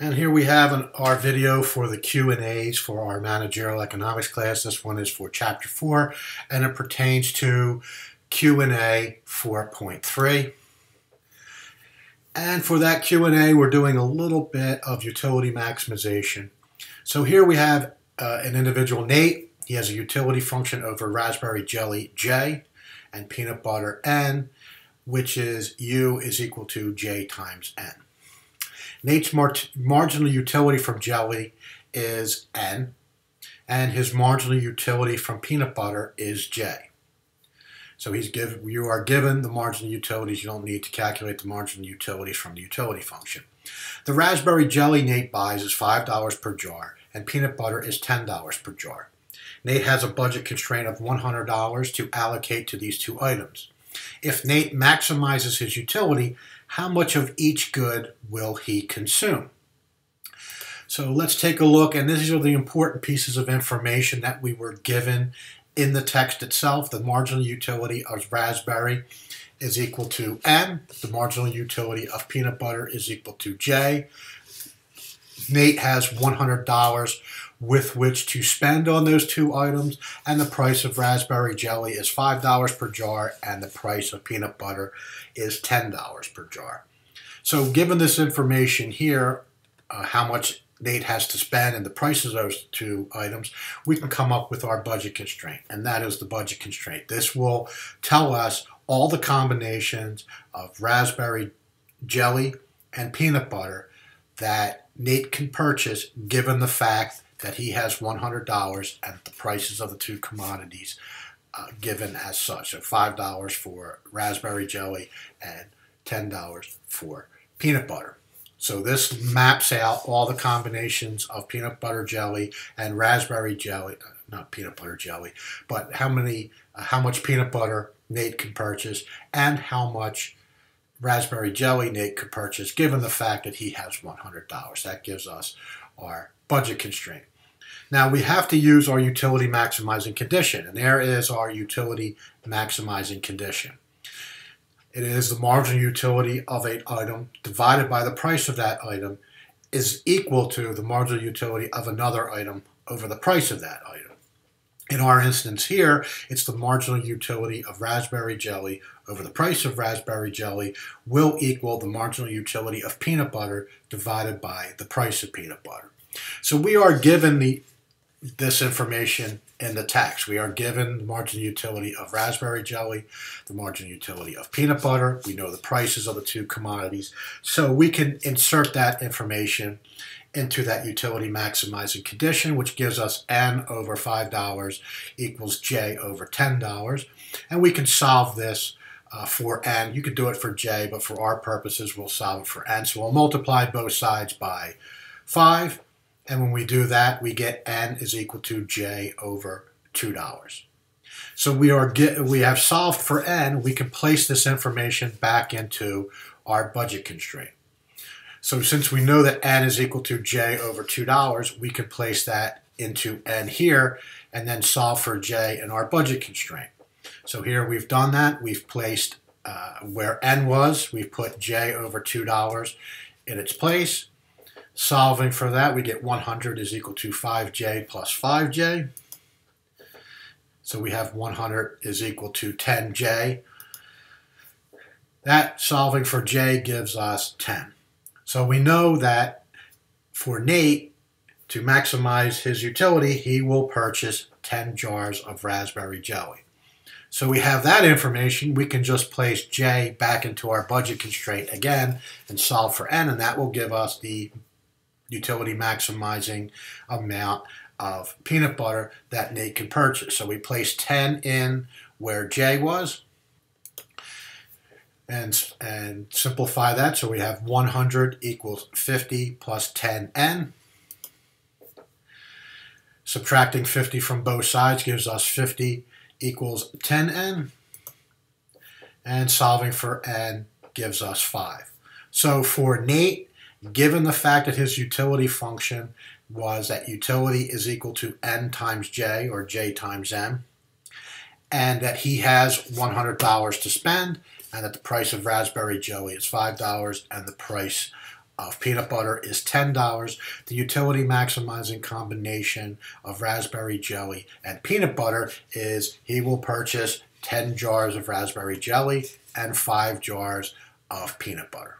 And here we have our video for the Q&As for our managerial economics class. This one is for Chapter 4, and it pertains to Q&A 4.3. And for that Q&A, we're doing a little bit of utility maximization. So here we have an individual, Nate. He has a utility function over raspberry jelly J and peanut butter N, which is U is equal to J times N. Nate's marginal utility from jelly is N, and his marginal utility from peanut butter is J. So you are given the marginal utilities. You don't need to calculate the marginal utilities from the utility function. The raspberry jelly Nate buys is $5 per jar, and peanut butter is $10 per jar. Nate has a budget constraint of $100 to allocate to these two items. If Nate maximizes his utility, how much of each good will he consume? So let's take a look, and these are the important pieces of information that we were given in the text itself. The marginal utility of raspberry is equal to N. The marginal utility of peanut butter is equal to J. Nate has $100 with which to spend on those two items, and the price of raspberry jelly is $5 per jar, and the price of peanut butter is $10 per jar. So given this information here, how much Nate has to spend and the prices of those two items, we can come up with our budget constraint, and that is the budget constraint. This will tell us all the combinations of raspberry jelly and peanut butter that Nate can purchase given the fact that he has $100 and the prices of the two commodities given as such. So $5 for raspberry jelly and $10 for peanut butter. So this maps out all the combinations of peanut butter jelly and raspberry jelly, not peanut butter jelly, but how much peanut butter Nate can purchase and how much raspberry jelly Nate could purchase given the fact that he has $100. That gives us our budget constraint. Now we have to use our utility maximizing condition, and there is our utility maximizing condition. It is the marginal utility of an item divided by the price of that item is equal to the marginal utility of another item over the price of that item. In our instance here, it's the marginal utility of raspberry jelly over the price of raspberry jelly will equal the marginal utility of peanut butter divided by the price of peanut butter. So we are given this information in the text. We are given the marginal utility of raspberry jelly, the marginal utility of peanut butter. We know the prices of the two commodities. So we can insert that information into that utility maximizing condition, which gives us N over $5 equals J over $10. And we can solve this for N. You could do it for J, but for our purposes, we'll solve it for N. So we'll multiply both sides by 5. And when we do that, we get N is equal to J over $2. So we have solved for N. We can place this information back into our budget constraint. So since we know that N is equal to J over $2, we can place that into N here and then solve for J in our budget constraint. So here we've done that. We've placed where N was, we've put J over $2 in its place. Solving for that, we get 100 is equal to 5J plus 5J. So we have 100 is equal to 10J. That solving for J gives us 10. So we know that for Nate, to maximize his utility, he will purchase 10 jars of raspberry jelly. So we have that information. We can just place J back into our budget constraint again and solve for N, and that will give us the utility maximizing amount of peanut butter that Nate can purchase. So we place 10 in where J was and simplify that. So we have 100 equals 50 plus 10N. Subtracting 50 from both sides gives us 50 equals 10N. And solving for N gives us 5. So for Nate, given the fact that his utility function was that utility is equal to N times J, or J times N, and that he has $100 to spend, and that the price of raspberry jelly is $5, and the price of peanut butter is $10. The utility maximizing combination of raspberry jelly and peanut butter is he will purchase 10 jars of raspberry jelly and 5 jars of peanut butter.